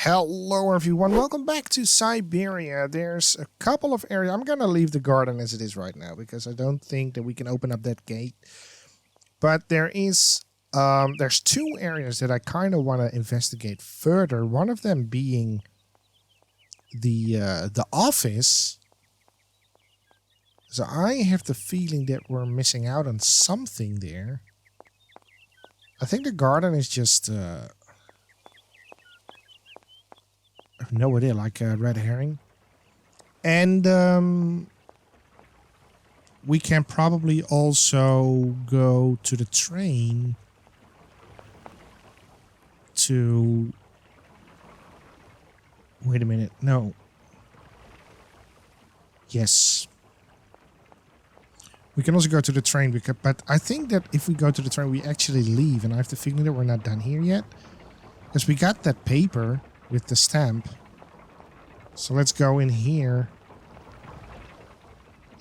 Hello everyone, welcome back to Syberia. There's a couple of areas. I'm gonna leave the garden as it is right now because I don't think that we can open up that gate. But there's two areas that I kind of want to investigate further. One of them being the office. So I have the feeling that we're missing out on something there. I think the garden is just I have no idea, like a red herring. And we can probably also go to the train to... Wait a minute, no. Yes. We can also go to the train, but I think that if we go to the train, we actually leave. And I have the feeling that we're not done here yet. Because we got that paper with the stamp. So let's go in here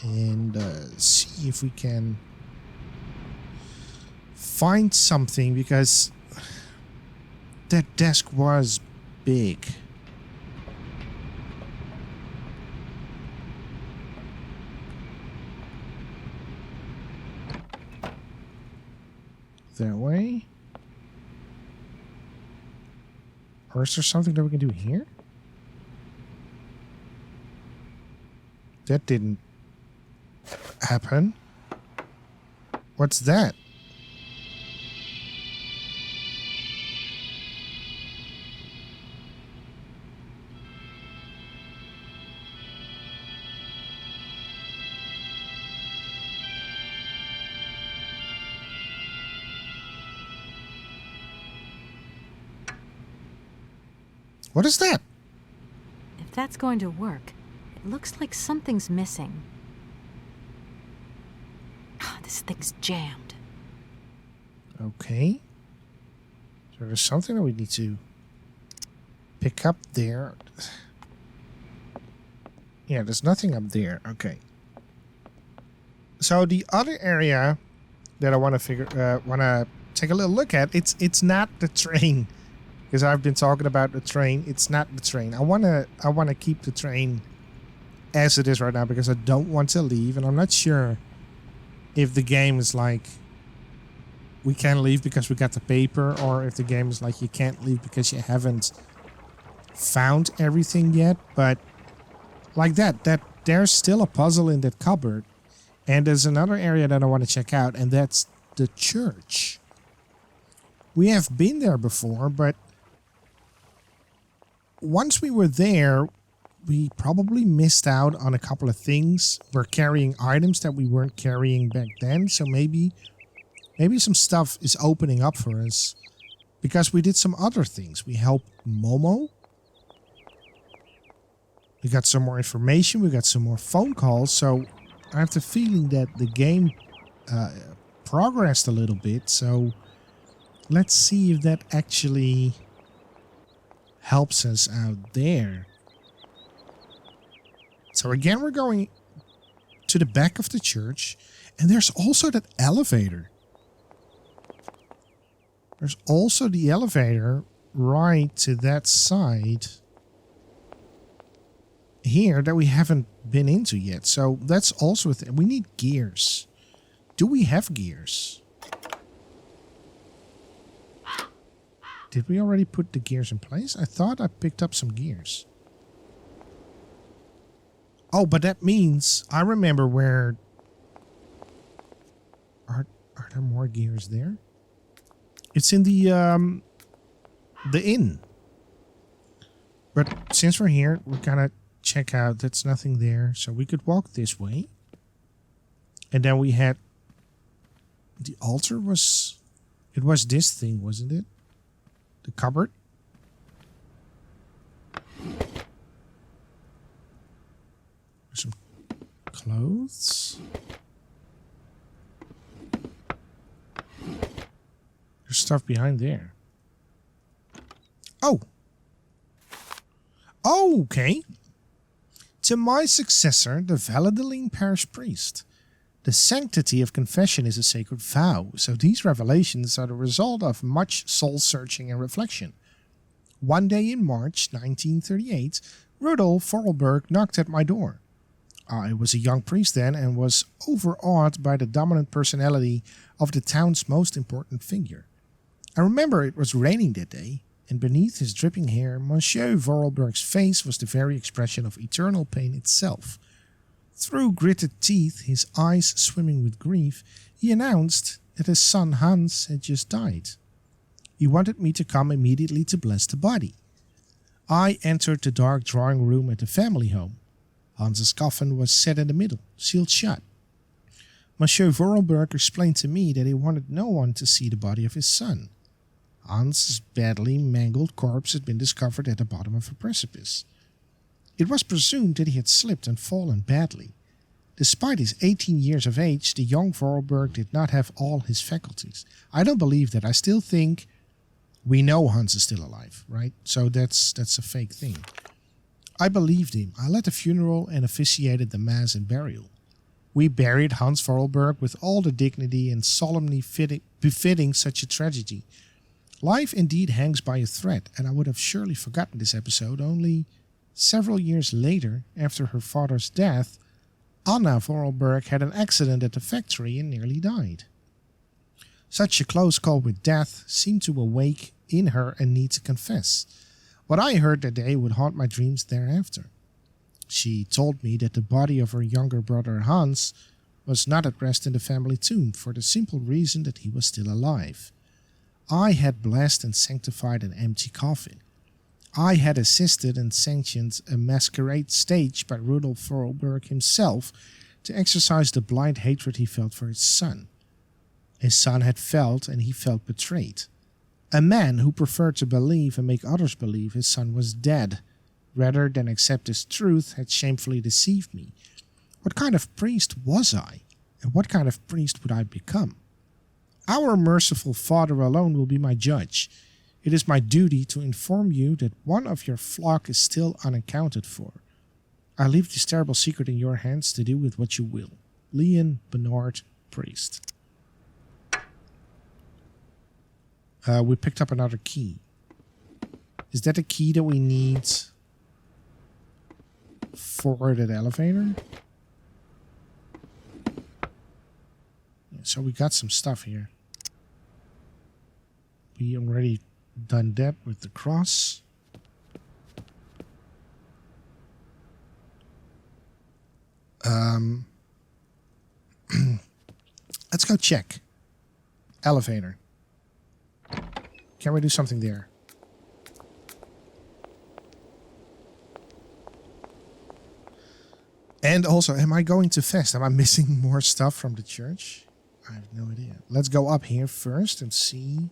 and see if we can find something, because that desk was big. That way. Or is there something that we can do here? That didn't happen. What's that? What is that? If that's going to work, it looks like something's missing. Oh, this thing's jammed. Okay. So there's something that we need to pick up there. Yeah, there's nothing up there. Okay. So the other area that I want to take a little look at, it's not the train. Because I've been talking about the train. It's not the train. I wanna keep the train as it is right now because I don't want to leave, and I'm not sure if the game is like we can leave because we got the paper, or if the game is like you can't leave because you haven't found everything yet. But like that there's still a puzzle in that cupboard, and there's another area that I want to check out, and that's the church. We have been there before, but once we were there, we probably missed out on a couple of things. We're carrying items that we weren't carrying back then. So maybe some stuff is opening up for us because we did some other things. We helped Momo. We got some more information. We got some more phone calls. So I have the feeling that the game progressed a little bit. So let's see if that actually helps us out there. So again, we're going to the back of the church, and there's also that elevator. There's also the elevator right to that side here that we haven't been into yet. So that's also a thing. We need gears. Do we have gears? Did we already put the gears in place? I thought I picked up some gears. Oh, but that means I remember where... Are there more gears there? It's in the inn. But since we're here, we're gonna check out. That's nothing there. So we could walk this way. And then we had... The altar was... It was this thing, wasn't it? The cupboard. Some clothes. There's stuff behind there. Oh. Oh, okay. To my successor, the Valladolid parish priest. The sanctity of confession is a sacred vow, so these revelations are the result of much soul-searching and reflection. One day in March 1938, Rudolf Vorarlberg knocked at my door. I was a young priest then and was overawed by the dominant personality of the town's most important figure. I remember it was raining that day, and beneath his dripping hair, Monsieur Vorarlberg's face was the very expression of eternal pain itself. Through gritted teeth, his eyes swimming with grief, he announced that his son Hans had just died. He wanted me to come immediately to bless the body. I entered the dark drawing room at the family home. Hans's coffin was set in the middle, sealed shut. Monsieur Vorarlberg explained to me that he wanted no one to see the body of his son. Hans's badly mangled corpse had been discovered at the bottom of a precipice. It was presumed that he had slipped and fallen badly. Despite his 18 years of age, the young Vorarlberg did not have all his faculties. I don't believe that. I still think we know Hans is still alive, right? So that's a fake thing. I believed him. I led the funeral and officiated the mass and burial. We buried Hans Vorarlberg with all the dignity and solemnity befitting such a tragedy. Life indeed hangs by a thread, and I would have surely forgotten this episode only several years later, after her father's death. Anna Vorarlberg had an accident at the factory and nearly died. Such a close call with death seemed to awake in her a need to confess. What I heard that day would haunt my dreams thereafter. She told me that the body of her younger brother Hans was not at rest in the family tomb for the simple reason that he was still alive. I had blessed and sanctified an empty coffin. I had assisted and sanctioned a masquerade staged by Rudolf Vorarlberg himself to exercise the blind hatred he felt for his son. His son had felt, and he felt betrayed. A man who preferred to believe and make others believe his son was dead, rather than accept this truth, had shamefully deceived me. What kind of priest was I, and what kind of priest would I become? Our merciful Father alone will be my judge. It is my duty to inform you that one of your flock is still unaccounted for. I leave this terrible secret in your hands to do with what you will. Leon Bernard, priest. We picked up another key. Is that a key that we need for that elevator? Yeah, so we got some stuff here. We already done that with the cross. Let's go check. Elevator. Can we do something there? And also, am I going too fast? Am I missing more stuff from the church? I have no idea. Let's go up here first and see.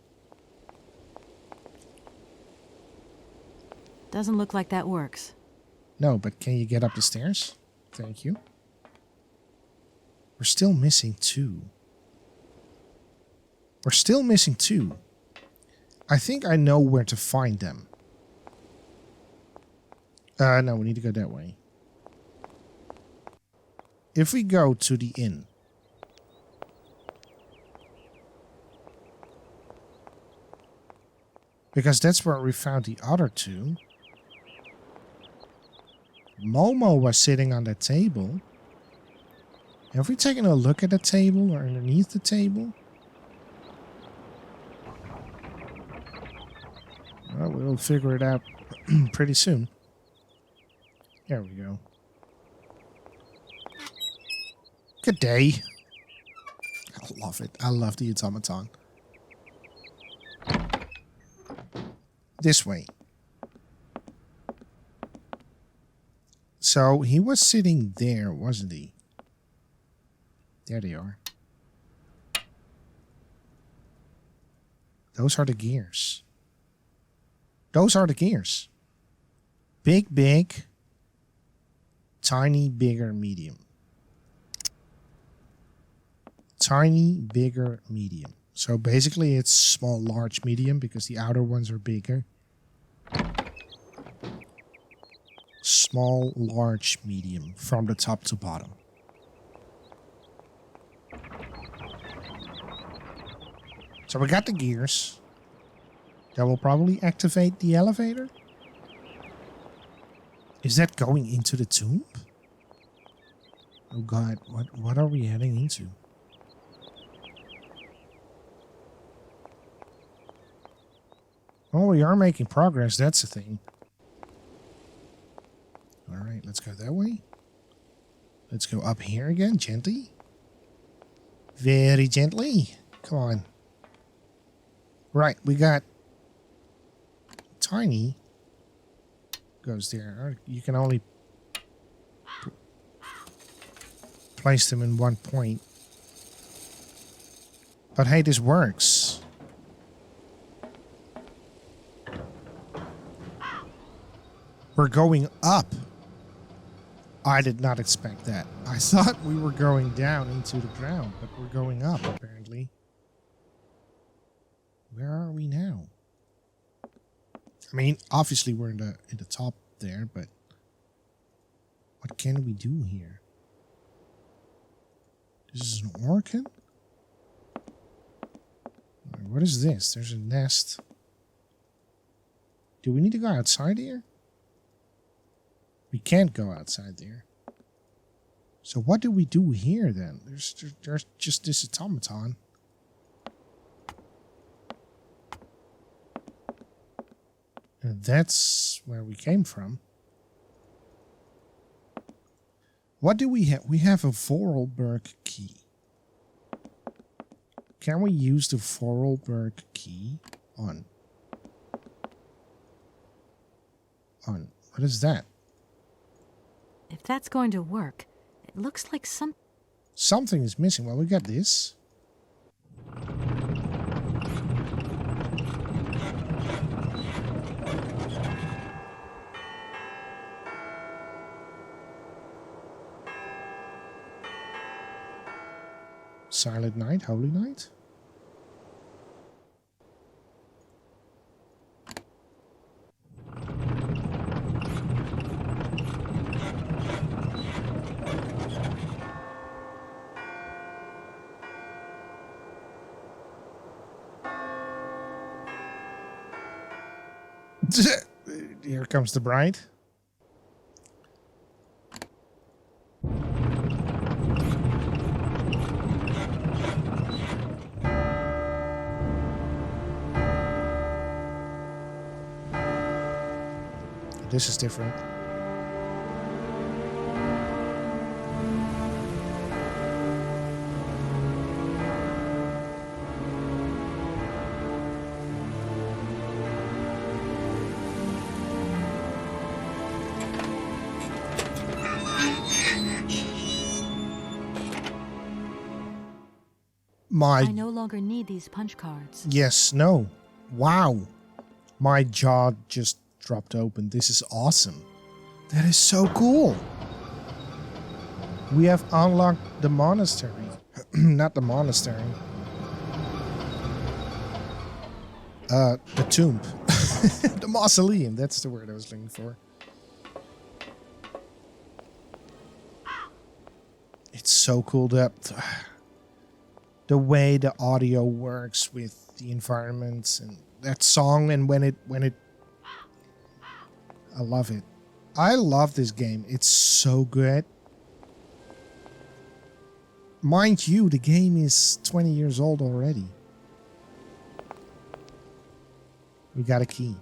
Doesn't look like that works. No, but can you get up the stairs? Thank you. We're still missing two. We're still missing two. I think I know where to find them. No, we need to go that way. If we go to the inn. Because that's where we found the other two. Momo was sitting on that table. Have we taken a look at the table or underneath the table? Well, we'll figure it out pretty soon. There we go. Good day. I love it. I love the automaton. This way. So he was sitting there, wasn't he? There they are. Those are the gears. Those are the gears. Big, big. Tiny, bigger, medium. Tiny, bigger, medium. So basically it's small, large, medium because the outer ones are bigger. Small, large, medium from the top to bottom. So we got the gears. That will probably activate the elevator. Is that going into the tomb? Oh god, what are we heading into? Oh, we are making progress, that's the thing. Alright, let's go that way. Let's go up here again, gently. Very gently. Come on. Right, we got Tiny. Goes there. You can only place them in one point. But hey, this works. We're going up. I did not expect that. I thought we were going down into the ground, but we're going up apparently. Where are we now? I mean, obviously we're in the top there, but what can we do here? This is an orchid? What is this? There's a nest. Do we need to go outside here? We can't go outside there. So what do we do here then? There's just this automaton. And that's where we came from. What do we have? We have a Vorarlberg key. Can we use the Vorarlberg key on? What is that? If that's going to work, it looks like something is missing. Well, we got this. Silent Night, Holy Night. Here comes the bride. This is different. I no longer need these punch cards. Yes, no. Wow. My jaw just dropped open. This is awesome. That is so cool. We have unlocked the monastery. Not the monastery. The tomb. The mausoleum. That's the word I was looking for. It's so cool that the way the audio works with the environments and that song, and when it I love it. I love this game. It's so good. Mind you, the game is 20 years old already. We got a key.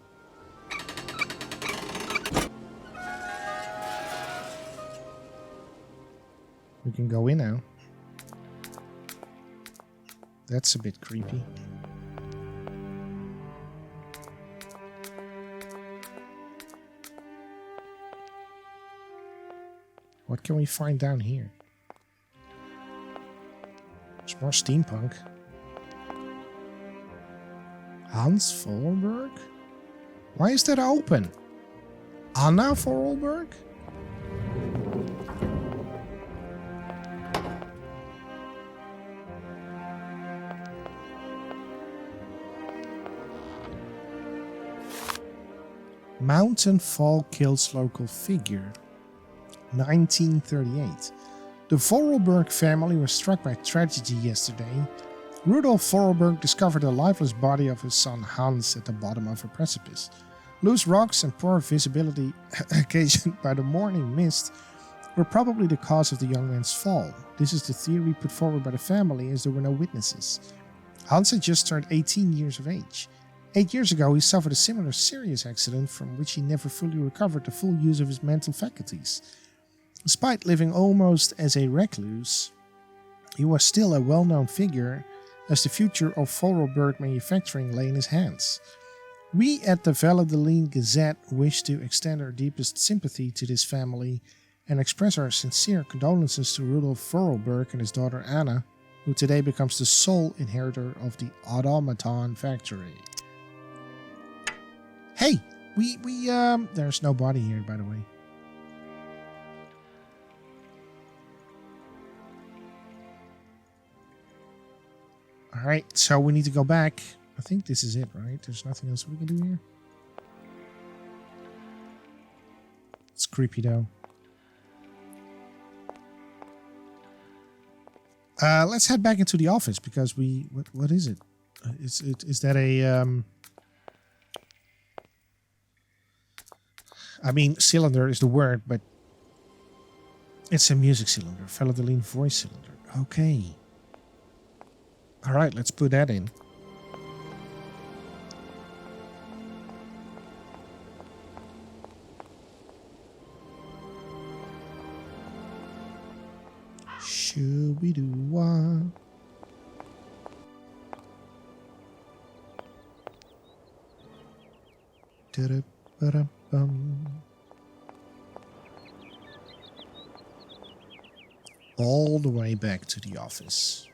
We can go in now. That's a bit creepy. What can we find down here? There's more steampunk. Hans Vorarlberg? Why is that open? Anna Vorarlberg? Mountain fall kills local figure. 1938. The Vorarlberg family was struck by tragedy yesterday Rudolf Vorarlberg discovered the lifeless body of his son Hans at the bottom of a precipice. Loose rocks and poor visibility occasioned by the morning mist were probably the cause of the young man's fall. This is the theory put forward by the family, as there were no witnesses. Hans had just turned 18 years of age. 8 years ago, he suffered a similar serious accident from which he never fully recovered the full use of his mental faculties. Despite living almost as a recluse, he was still a well-known figure, as the future of Vorarlberg manufacturing lay in his hands. We at the Valladolid Gazette wish to extend our deepest sympathy to this family and express our sincere condolences to Rudolf Vorarlberg and his daughter Anna, who today becomes the sole inheritor of the automaton factory. Hey, there's no body here, by the way. Alright, so we need to go back. I think this is it, right? There's nothing else we can do here. It's creepy, though. Let's head back into the office, because we... What is it? Is that a... I mean, cylinder is the word, but... It's a music cylinder. Valladolid voice cylinder. Okay. Alright, let's put that in. Shoo-be-doo-wah. Da-da-ba-da-bum. All the way back to the office.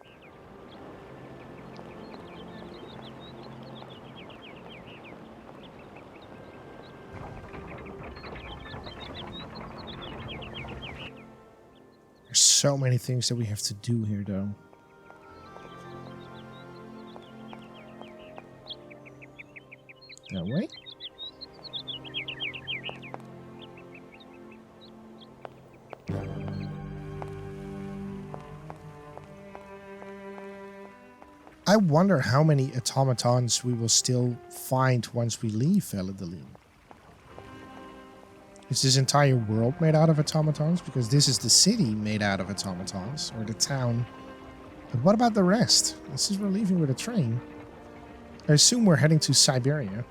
There's so many things that we have to do here, though. That way? I wonder how many automatons we will still find once we leave Valladolid. Is this entire world made out of automatons? Because this is the city made out of automatons, or the town. But what about the rest? This is we're leaving with a train. I assume we're heading to Syberia,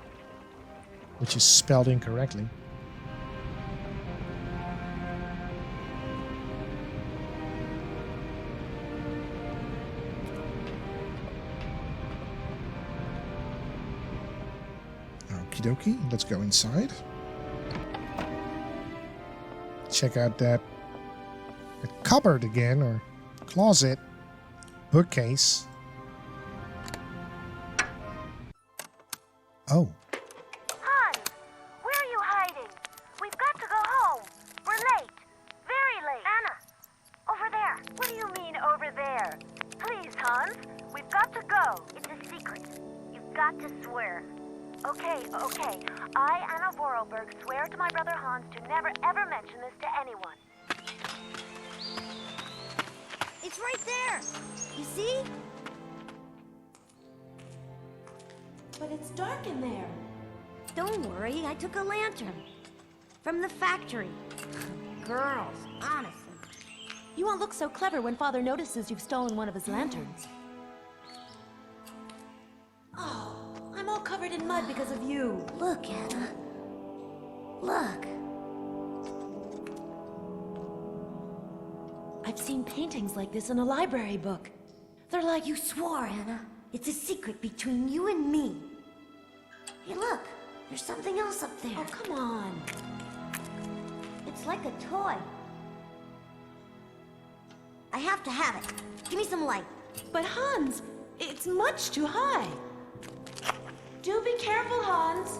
which is spelled incorrectly. Okie dokie, let's go inside. Check out that cupboard again, or closet, bookcase. Oh. Hans, where are you hiding? We've got to go home. We're late. Very late. Anna, over there. What do you mean, over there? Please, Hans, we've got to go. It's a secret. You've got to swear. Okay. I, Anna Vorarlberg, swear to my brother Hans to never ever mention this to anyone. It's right there! You see? But it's dark in there. Don't worry, I took a lantern. From the factory. Girls, honestly. You won't look so clever when Father notices you've stolen one of his lanterns. Oh, I'm all covered in mud because of you. Look, Anna. Look. I've seen paintings like this in a library book. They're like... You swore, Anna. It's a secret between you and me. Hey, look. There's something else up there. Oh, come on. It's like a toy. I have to have it. Give me some light. But Hans, it's much too high. Do be careful, Hans.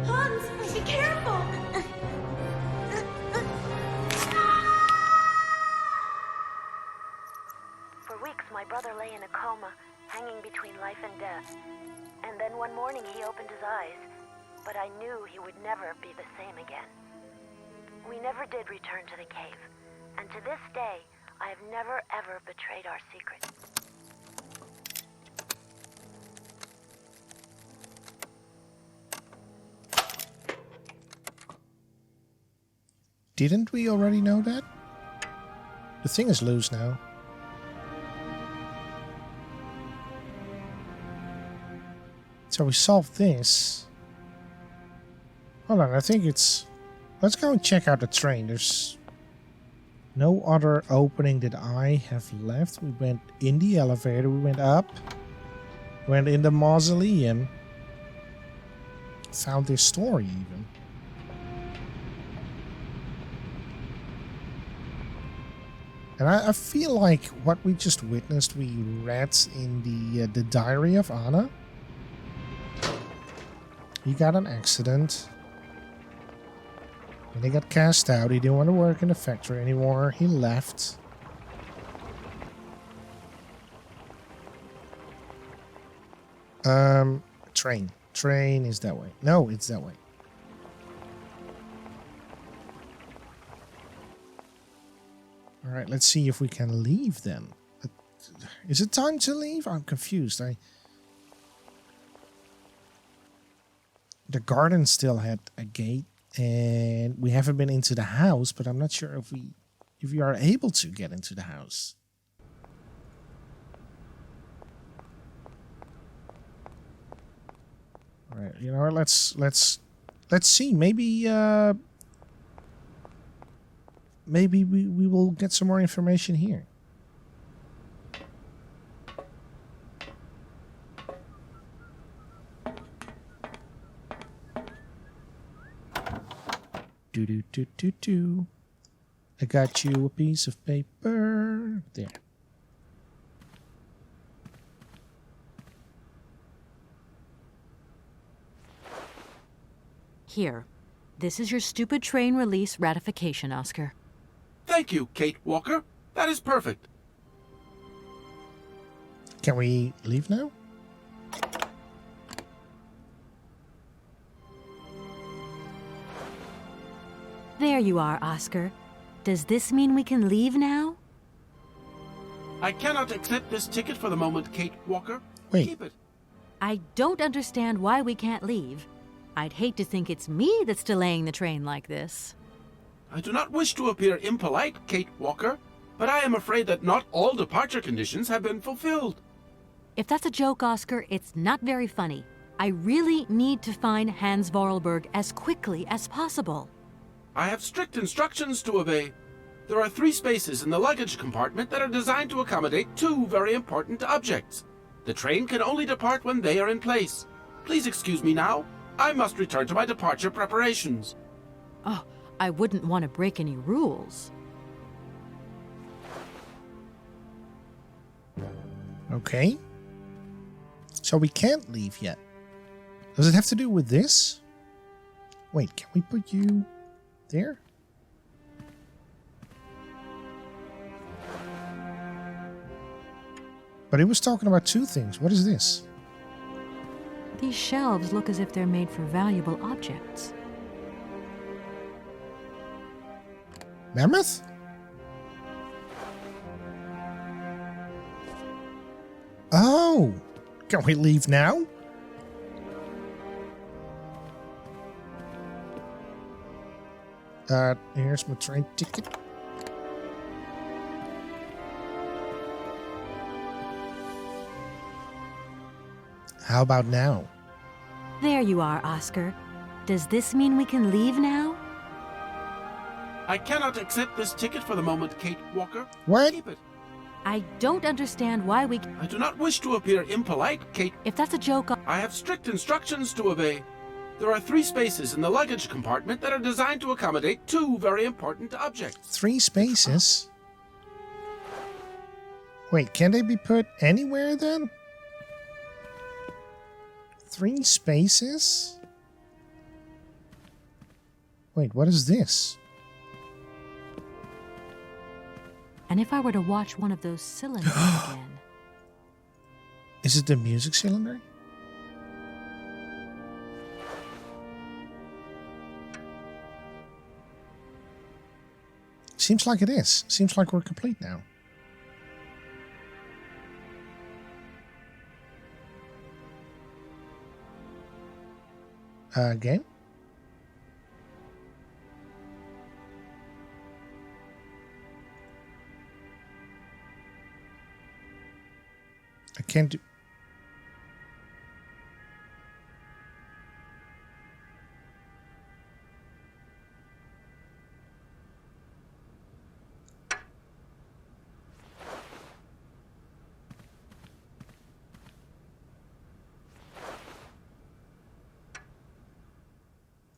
Hans, be careful. For weeks, my brother lay in a coma, hanging between life and death. And then one morning he opened his eyes, but I knew he would never be the same again. We never did return to the cave. And to this day, I have never ever betrayed our secret. Didn't we already know that? The thing is loose now. So we solved this. Hold on, I think it's... Let's go and check out the train. There's no other opening that I have left. We went in the elevator, we went up, went in the mausoleum, found this story even. And I feel like what we just witnessed, we read in the diary of Anna. He got an accident. And he got cast out. He didn't want to work in the factory anymore. He left. Train. Train is that way. No, it's that way. Alright, let's see if we can leave then. Is it time to leave? I'm confused. The garden still had a gate, and we haven't been into the house, but I'm not sure if we are able to get into the house. All right, you know what? Let's see. Maybe we will get some more information here. Do. I got you a piece of paper. There. Here. This is your stupid train release ratification, Oscar. Thank you, Kate Walker. That is perfect. Can we leave now? There you are, Oscar. Does this mean we can leave now? I cannot accept this ticket for the moment, Kate Walker. Wait. Keep it. I don't understand why we can't leave. I'd hate to think it's me that's delaying the train like this. I do not wish to appear impolite, Kate Walker, but I am afraid that not all departure conditions have been fulfilled. If that's a joke, Oscar, it's not very funny. I really need to find Hans Vorarlberg as quickly as possible. I have strict instructions to obey. There are 3 spaces in the luggage compartment that are designed to accommodate 2 very important objects. The train can only depart when they are in place. Please excuse me now. I must return to my departure preparations. Oh, I wouldn't want to break any rules. Okay. So we can't leave yet. Does it have to do with this? Wait, can we put you there? But he was talking about 2 things. What is this? These shelves look as if they're made for valuable objects. Mammoth? Oh! Can we leave now? Here's my train ticket. How about now? There you are, Oscar. Does this mean we can leave now? I cannot accept this ticket for the moment, Kate Walker. What? Keep it. I don't understand why we... I do not wish to appear impolite, Kate. If that's a joke, I have strict instructions to obey. There are 3 spaces in the luggage compartment that are designed to accommodate 2 very important objects. 3 spaces? Wait, can they be put anywhere then? 3 spaces? Wait, what is this? And if I were to watch one of those cylinders again? Is it the music cylinder? Seems like it is. Seems like we're complete now. Game? I can't do...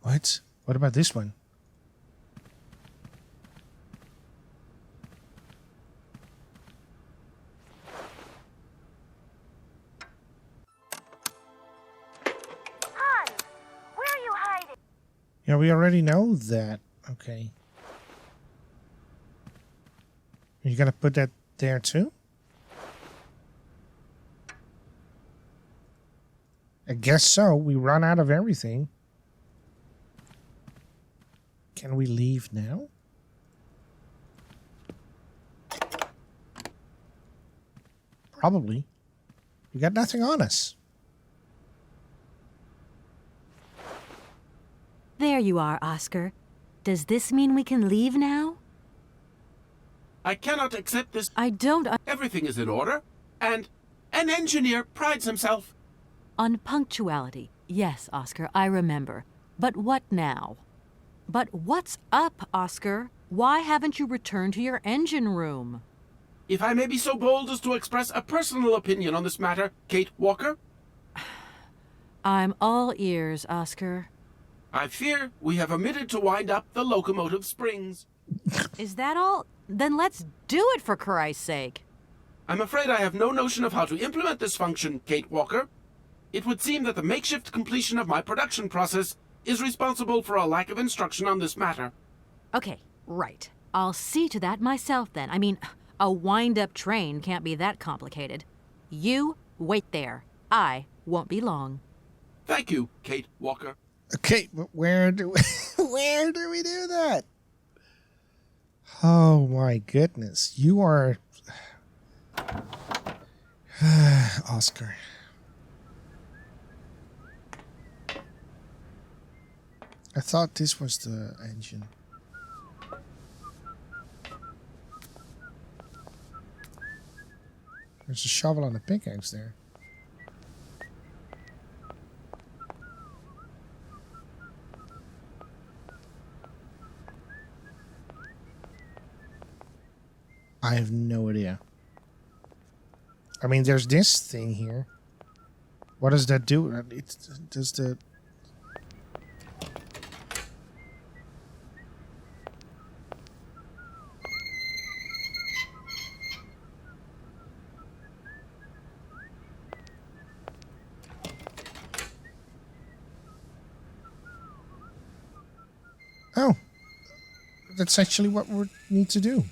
What? What about this one? Hans, where are you hiding? Yeah, we already know that. Okay. You gotta put that there too? I guess so. We run out of everything. Can we leave now? Probably. We got nothing on us. There you are, Oscar. Does this mean we can leave now? I cannot accept this. I don't... Everything is in order, and an engineer prides himself. On punctuality. Yes, Oscar, I remember. But what now? But what's up, Oscar? Why haven't you returned to your engine room? If I may be so bold as to express a personal opinion on this matter, Kate Walker, I'm all ears, Oscar. I fear we have omitted to wind up the locomotive springs. Is that all? Then let's do it, for Christ's sake. I'm afraid I have no notion of how to implement this function, Kate Walker. It would seem that the makeshift completion of my production process is responsible for a lack of instruction on this matter. Okay, right. I'll see to that myself then. I mean, a wind-up train can't be that complicated. You wait there. I won't be long. Thank you, Kate Walker. Okay, but where do we, where do we do that? Oh my goodness. You are... Oscar. I thought this was the engine. There's a shovel and a pickaxe there. I have no idea. I mean, there's this thing here. What does that do? It does the... Oh, that's actually what we need to do.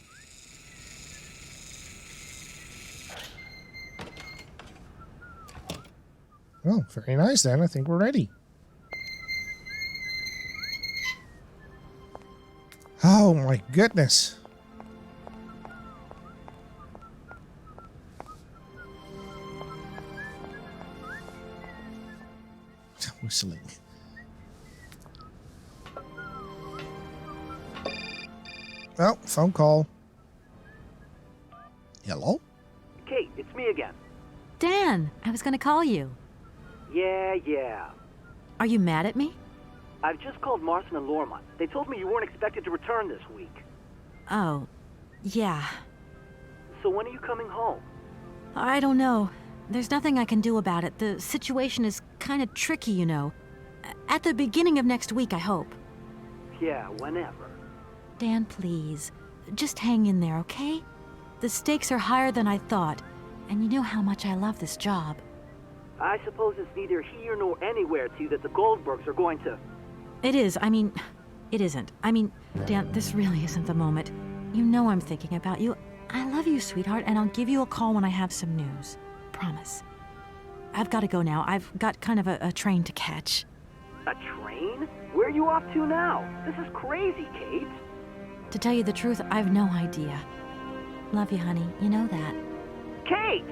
Well, very nice then. I think we're ready. Oh my goodness. Whistling. Well, phone call. Hello? Kate, it's me again. Dan, I was gonna call you. Yeah. Are you mad at me? I've just called Marston and Lormont. They told me you weren't expected to return this week. Oh, yeah. So when are you coming home? I don't know. There's nothing I can do about it. The situation is kind of tricky, you know. At the beginning of next week, I hope. Yeah, whenever. Dan, please. Just hang in there, okay? The stakes are higher than I thought, and you know how much I love this job. I suppose it's neither here nor anywhere to you that the Goldbergs are going to... It is. I mean, it isn't. I mean, Dan, this really isn't the moment. You know I'm thinking about you. I love you, sweetheart, and I'll give you a call when I have some news. Promise. I've got to go now. I've got kind of a train to catch. A train? Where are you off to now? This is crazy, Kate. To tell you the truth, I've no idea. Love you, honey. You know that. Kate!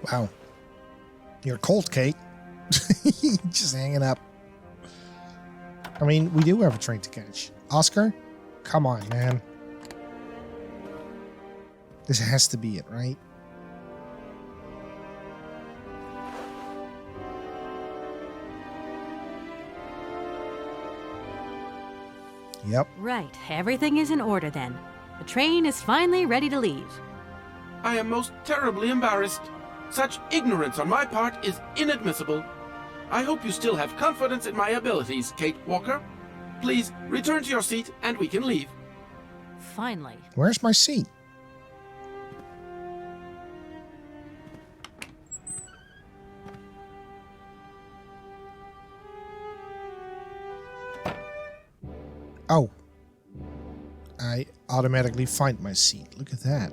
Wow. You're cold, Kate. Just hanging up. I mean, we do have a train to catch. Oscar? Come on, man. This has to be it, right? Yep. Right. Everything is in order then. The train is finally ready to leave. I am most terribly embarrassed. Such ignorance on my part is inadmissible. I hope you still have confidence in my abilities, Kate Walker. Please return to your seat and we can leave. Finally. Where's my seat? Oh. I automatically find my seat. Look at that.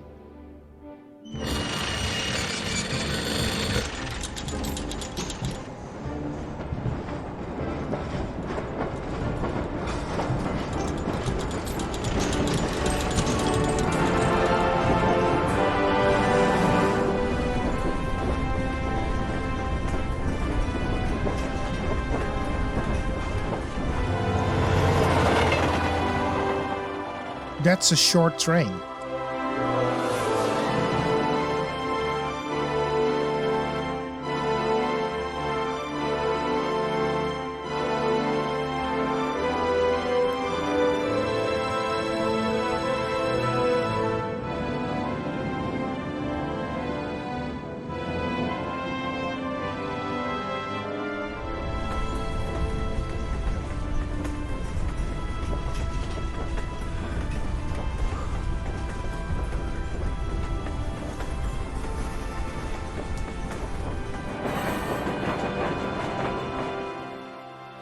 That's a short train.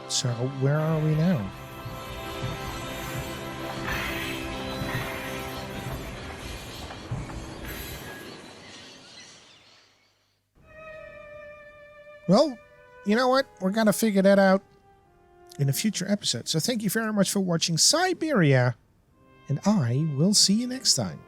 So, where are we now? Well, you know what? We're going to figure that out in a future episode. So thank you very much for watching Syberia, and I will see you next time.